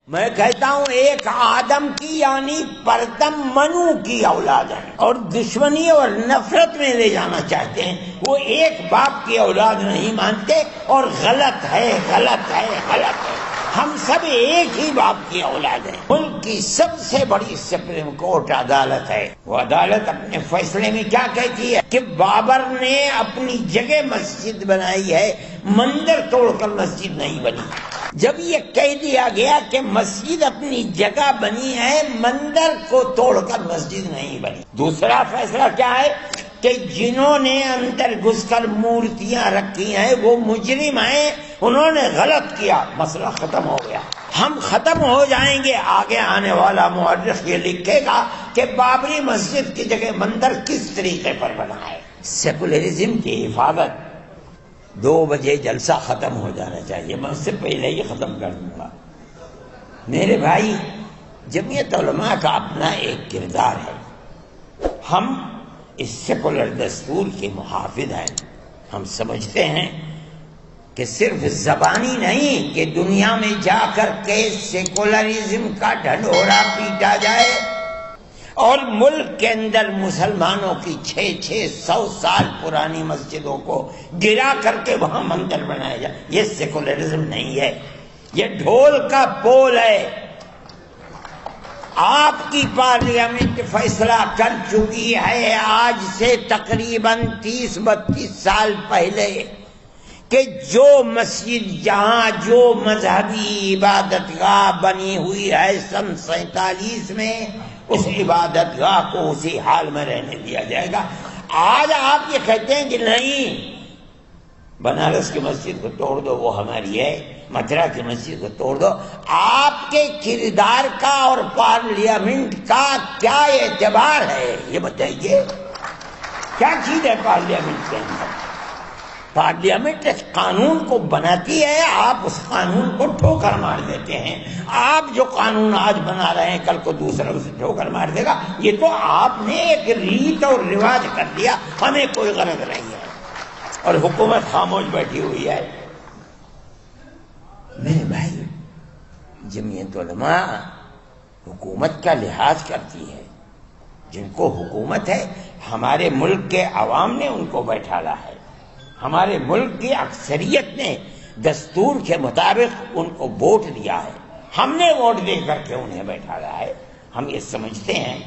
میں کہتا ہوں ایک آدم کی یعنی پرتم منو کی اولاد ہے اور دشمنی اور نفرت میں لے جانا چاہتے ہیں. وہ ایک باپ کی اولاد نہیں مانتے اور غلط ہے غلط ہے غلط ہے. ہم سب ایک ہی باپ کی اولاد ہیں. ملک کی سب سے بڑی سپریم کورٹ عدالت ہے. وہ عدالت اپنے فیصلے میں کیا کہتی ہے کہ بابر نے اپنی جگہ مسجد بنائی ہے، مندر توڑ کر مسجد نہیں بنی. جب یہ کہہ دیا گیا کہ مسجد اپنی جگہ بنی ہے، مندر کو توڑ کر مسجد نہیں بنی. دوسرا فیصلہ کیا ہے کہ جنہوں نے اندر گھس کر مورتیاں رکھی ہیں وہ مجرم ہیں، انہوں نے غلط کیا. مسئلہ ختم ہو گیا. ہم ختم ہو جائیں گے. آگے آنے والا مورخ یہ لکھے گا کہ بابری مسجد کی جگہ مندر کس طریقے پر بنا ہے. سیکولرزم کی حفاظت. 2 بجے جلسہ ختم ہو جانا چاہیے، میں اس سے پہلے ہی ختم کر دوں گا. میرے بھائی، جمعیت علماء کا اپنا ایک کردار ہے. ہم اس سیکولر دستور کے محافظ ہیں. ہم سمجھتے ہیں کہ صرف زبانی نہیں کہ دنیا میں جا کر کے سیکولرزم کا ڈھنڈورا پیٹا جائے اور ملک کے اندر مسلمانوں کی 600 سال پرانی مسجدوں کو گرا کر کے وہاں مندر بنایا جائے. یہ سیکولرزم نہیں ہے، یہ ڈھول کا پول ہے. آپ کی پارلیمنٹ فیصلہ کر چکی ہے آج سے تقریباً 30-32 سال پہلے کہ جو مسجد جہاں جو مذہبی عبادت گاہ بنی ہوئی ہے سن 47 میں، اس عبادت گاہ کو اسی حال میں رہنے دیا جائے گا. آج آپ یہ کہتے ہیں کہ نہیں، بنارس کی مسجد کو توڑ دو، وہ ہماری ہے. متھرا کی مسجد کو توڑ دو. آپ کے کردار کا اور پارلیمنٹ کا کیا اعتبار ہے یہ بتائیے. کیا چیز ہے پارلیمنٹ کے اندر؟ پارلیمنٹ قانون کو بناتی ہے، آپ اس قانون کو ٹھوکر مار دیتے ہیں. آپ جو قانون آج بنا رہے ہیں کل کو دوسرا اسے ٹھوکر مار دے گا. یہ تو آپ نے ایک ریت اور رواج کر دیا، ہمیں کوئی غرض نہیں ہے اور حکومت خاموش بیٹھی ہوئی ہے. میرے بھائی، جمعیت علماء حکومت کا لحاظ کرتی ہے. جن کو حکومت ہے، ہمارے ملک کے عوام نے ان کو بیٹھالا ہے. ہمارے ملک کی اکثریت نے دستور کے مطابق ان کو ووٹ دیا ہے. ہم نے ووٹ دے کر کے انہیں بیٹھایا ہے. ہم یہ سمجھتے ہیں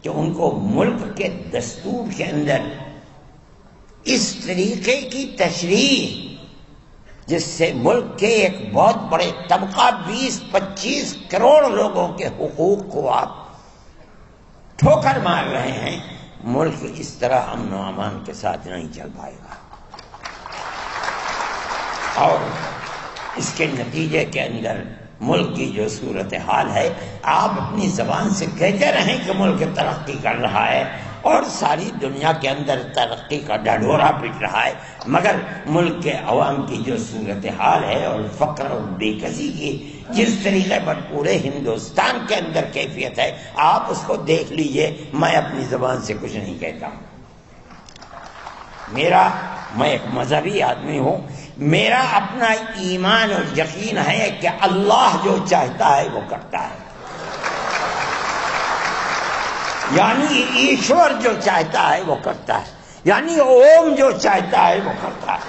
کہ ان کو ملک کے دستور کے اندر اس طریقے کی تشریح جس سے ملک کے ایک بہت بڑے طبقہ 20-25 کروڑ لوگوں کے حقوق کو آپ ٹھوکر مار رہے ہیں، ملک اس طرح امن و امان کے ساتھ نہیں چل پائے گا. اور اس کے نتیجے کے اندر ملک کی جو صورتحال ہے، آپ اپنی زبان سے کہتے رہیں کہ ملک ترقی کر رہا ہے اور ساری دنیا کے اندر ترقی کا ڈھنڈورا پٹ رہا ہے، مگر ملک کے عوام کی جو صورتحال ہے اور فقر اور بے کسی کی جس طریقے پر پورے ہندوستان کے اندر کیفیت ہے، آپ اس کو دیکھ لیجئے. میں اپنی زبان سے کچھ نہیں کہتا ہوں. میں ایک مذہبی آدمی ہوں. میرا اپنا ایمان اور یقین ہے کہ اللہ جو چاہتا ہے وہ کرتا ہے. یعنی ایشور جو چاہتا ہے وہ کرتا ہے، یعنی اوم جو چاہتا ہے وہ کرتا ہے.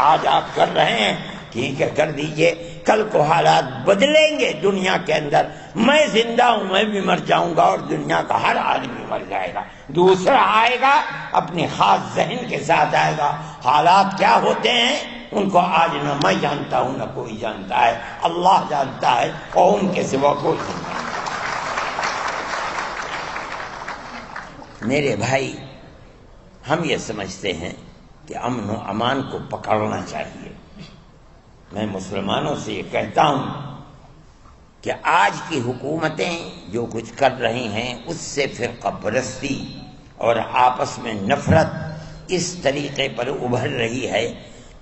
آج آپ کر رہے ہیں، ٹھیک ہے، کر دیجئے. کل کو حالات بدلیں گے دنیا کے اندر. میں زندہ ہوں، میں بھی مر جاؤں گا اور دنیا کا ہر آدمی مر جائے گا. دوسرا آئے گا، اپنے خاص ذہن کے ساتھ آئے گا. حالات کیا ہوتے ہیں ان کو آج نہ میں جانتا ہوں نہ کوئی جانتا ہے، اللہ جانتا ہے اور ان کے سوا کوئی نہیں جانتا. میرے بھائی، ہم یہ سمجھتے ہیں کہ امن و امان کو پکڑنا چاہیے. میں مسلمانوں سے یہ کہتا ہوں کہ آج کی حکومتیں جو کچھ کر رہی ہیں اس سے فرقہ پرستی اور آپس میں نفرت اس طریقے پر ابھر رہی ہے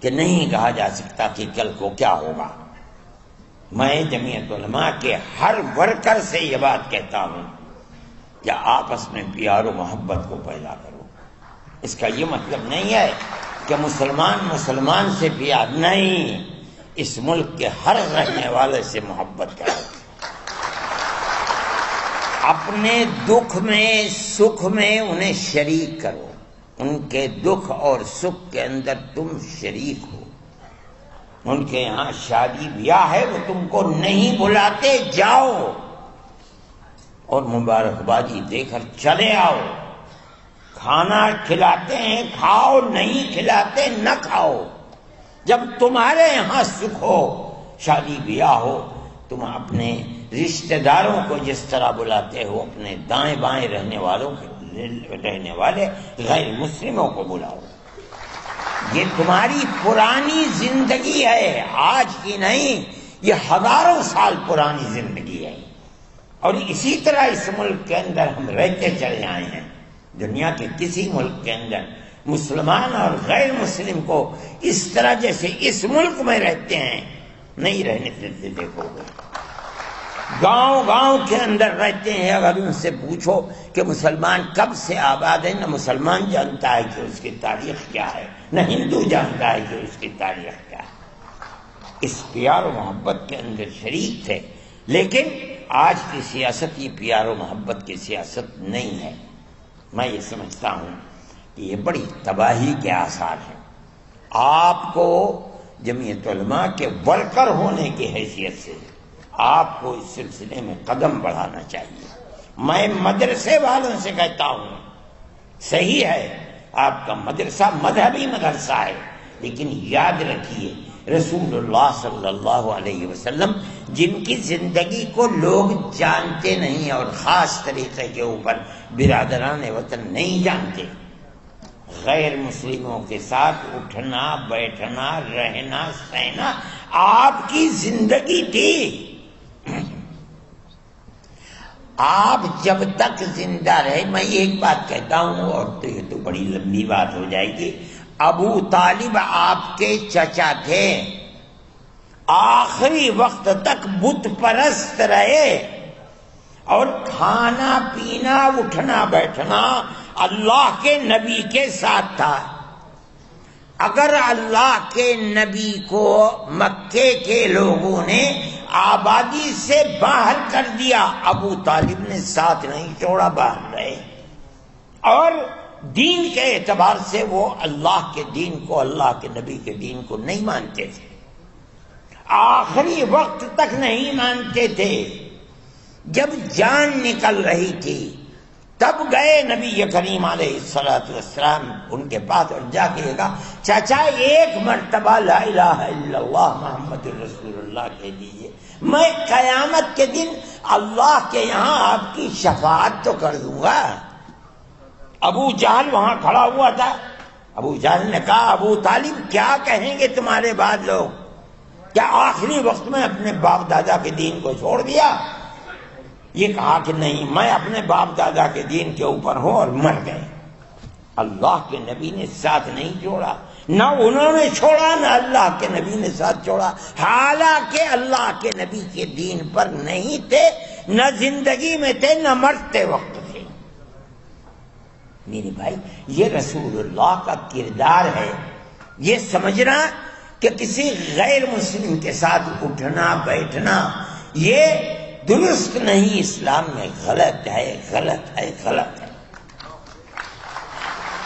کہ نہیں کہا جا سکتا کہ کل کو کیا ہوگا. میں جمعیت علماء کے ہر ورکر سے یہ بات کہتا ہوں کہ آپس میں پیار و محبت کو پیدا کرو. اس کا یہ مطلب نہیں ہے کہ مسلمان سے پیار نہیں. اس ملک کے ہر رہنے والے سے محبت کرو، اپنے دکھ میں سکھ میں انہیں شریک کرو، ان کے دکھ اور سکھ کے اندر تم شریک ہو۔ ان کے یہاں شادی بیاہ ہے، وہ تم کو نہیں بلاتے، جاؤ اور مبارکبادی دے کر چلے آؤ۔ کھانا کھلاتے ہیں کھاؤ، نہیں کھلاتے نہ کھاؤ۔ جب تمہارے یہاں سکھ ہو، شادی بیاہ ہو، تم اپنے رشتہ داروں کو جس طرح بلاتے ہو، اپنے دائیں بائیں رہنے والے غیر مسلموں کو بلاؤ۔ یہ تمہاری پرانی زندگی ہے، آج کی نہیں، یہ ہزاروں سال پرانی زندگی ہے، اور اسی طرح اس ملک کے اندر ہم رہتے چلے آئے ہیں۔ دنیا کے کسی ملک کے اندر مسلمان اور غیر مسلم کو اس طرح جیسے اس ملک میں رہتے ہیں نہیں رہنے دیتے۔ دیکھو گے گاؤں گاؤں کے اندر رہتے ہیں، اگر ان سے پوچھو کہ مسلمان کب سے آباد ہے، نہ مسلمان جانتا ہے کہ اس کی تاریخ کیا ہے، نہ ہندو جانتا ہے کہ اس کی تاریخ کیا ہے۔ اس پیار و محبت کے اندر شریک تھے، لیکن آج کی سیاست یہ پیار و محبت کی سیاست نہیں ہے۔ میں یہ سمجھتا ہوں کہ یہ بڑی تباہی کے آثار ہیں۔ آپ کو جمعیت علماء کے ورکر ہونے کی حیثیت سے آپ کو اس سلسلے میں قدم بڑھانا چاہیے۔ میں مدرسے والوں سے کہتا ہوں، صحیح ہے آپ کا مدرسہ مذہبی مدرسہ ہے، لیکن یاد رکھیے رسول اللہ صلی اللہ علیہ وسلم جن کی زندگی کو لوگ جانتے نہیں اور خاص طریقے کے اوپر برادران وطن نہیں جانتے، غیر مسلموں کے ساتھ اٹھنا بیٹھنا رہنا سہنا آپ کی زندگی تھی۔ آپ جب تک زندہ رہے، میں ایک بات کہتا ہوں اور تو یہ تو بڑی لمبی بات ہو جائے گی، ابو طالب آپ کے چچا تھے، آخری وقت تک بت پرست رہے، اور کھانا پینا اٹھنا بیٹھنا اللہ کے نبی کے ساتھ تھا۔ اگر اللہ کے نبی کو مکے کے لوگوں نے آبادی سے باہر کر دیا، ابو طالب نے ساتھ نہیں چھوڑا، باہر رہے، اور دین کے اعتبار سے وہ اللہ کے دین کو، اللہ کے نبی کے دین کو نہیں مانتے تھے، آخری وقت تک نہیں مانتے تھے۔ جب جان نکل رہی تھی تب گئے نبی کریم علیہ السلام ان کے پاس اور جا کے کہا، چچا ایک مرتبہ لا الہ الا اللہ محمد رسول اللہ کہہ دیجیے، میں قیامت کے دن اللہ کے یہاں آپ کی شفاعت تو کر دوں گا۔ ابو جہل وہاں کھڑا ہوا تھا، ابو جہل نے کہا، ابو طالب کیا کہیں گے تمہارے بعد لوگ، کیا آخری وقت میں اپنے باپ دادا کے دین کو چھوڑ دیا؟ یہ کہا کہ نہیں، میں اپنے باپ دادا کے دین کے اوپر ہوں، اور مر گئے۔ اللہ کے نبی نے ساتھ نہیں چھوڑا، نہ انہوں نے چھوڑا نہ اللہ کے نبی نے ساتھ چھوڑا، حالانکہ اللہ کے نبی کے دین پر نہیں تھے، نہ زندگی میں تھے نہ مرتے وقت تھے۔ میرے بھائی یہ رسول اللہ کا کردار ہے۔ یہ سمجھنا کہ کسی غیر مسلم کے ساتھ اٹھنا بیٹھنا یہ درست نہیں، اسلام میں غلط ہے، غلط ہے، غلط ہے۔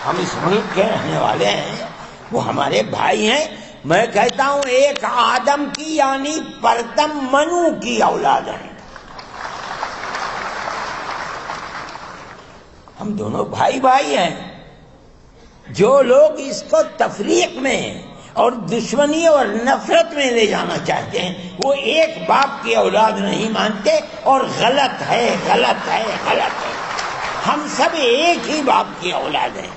ہم اس ملک کے رہنے والے ہیں، وہ ہمارے بھائی ہیں۔ میں کہتا ہوں ایک آدم کی یعنی پرتم منو کی اولاد ہیں، ہم دونوں بھائی بھائی ہیں۔ جو لوگ اس کو تفریق میں اور دشمنی اور نفرت میں لے جانا چاہتے ہیں، وہ ایک باپ کی اولاد نہیں مانتے، اور غلط ہے، غلط ہے، غلط ہے۔ ہم سب ایک ہی باپ کی اولاد ہیں،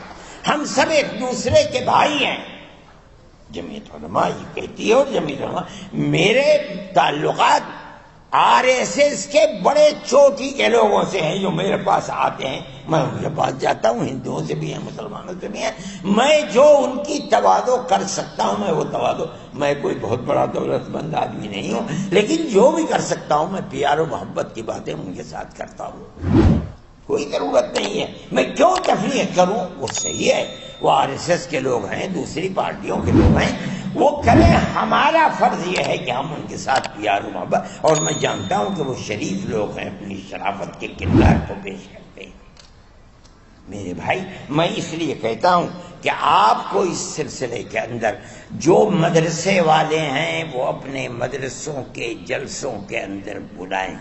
ہم سب ایک دوسرے کے بھائی ہیں۔ جمعیت علماء یہ کہتی ہے، اور جمعیت علماء میرے تعلقات RSS کے بڑے چوٹی کے لوگوں سے ہیں جو میرے پاس آتے ہیں، میں ان کے پاس جاتا ہوں، ہندوؤں سے بھی ہیں مسلمانوں سے بھی ہیں، میں جو ان کی تواضع کر سکتا ہوں میں وہ تواضع، میں کوئی بہت بڑا دولت مند آدمی نہیں ہوں، لیکن جو بھی کر سکتا ہوں میں پیار و محبت کی باتیں ان کے ساتھ کرتا ہوں، کوئی ضرورت نہیں ہے میں کیوں تفریق کروں۔ وہ صحیح ہے، وہ RSS کے لوگ ہیں، دوسری پارٹیوں کے لوگ ہیں، وہ کریں، ہمارا فرض یہ ہے کہ ہم ان کے ساتھ پیار و محبت، اور میں جانتا ہوں کہ وہ شریف لوگ ہیں، اپنی شرافت کے کردار کو پیش کرتے ہیں۔ میرے بھائی، میں اس لیے کہتا ہوں کہ آپ کو اس سلسلے کے اندر جو مدرسے والے ہیں وہ اپنے مدرسوں کے جلسوں کے اندر بلائیں،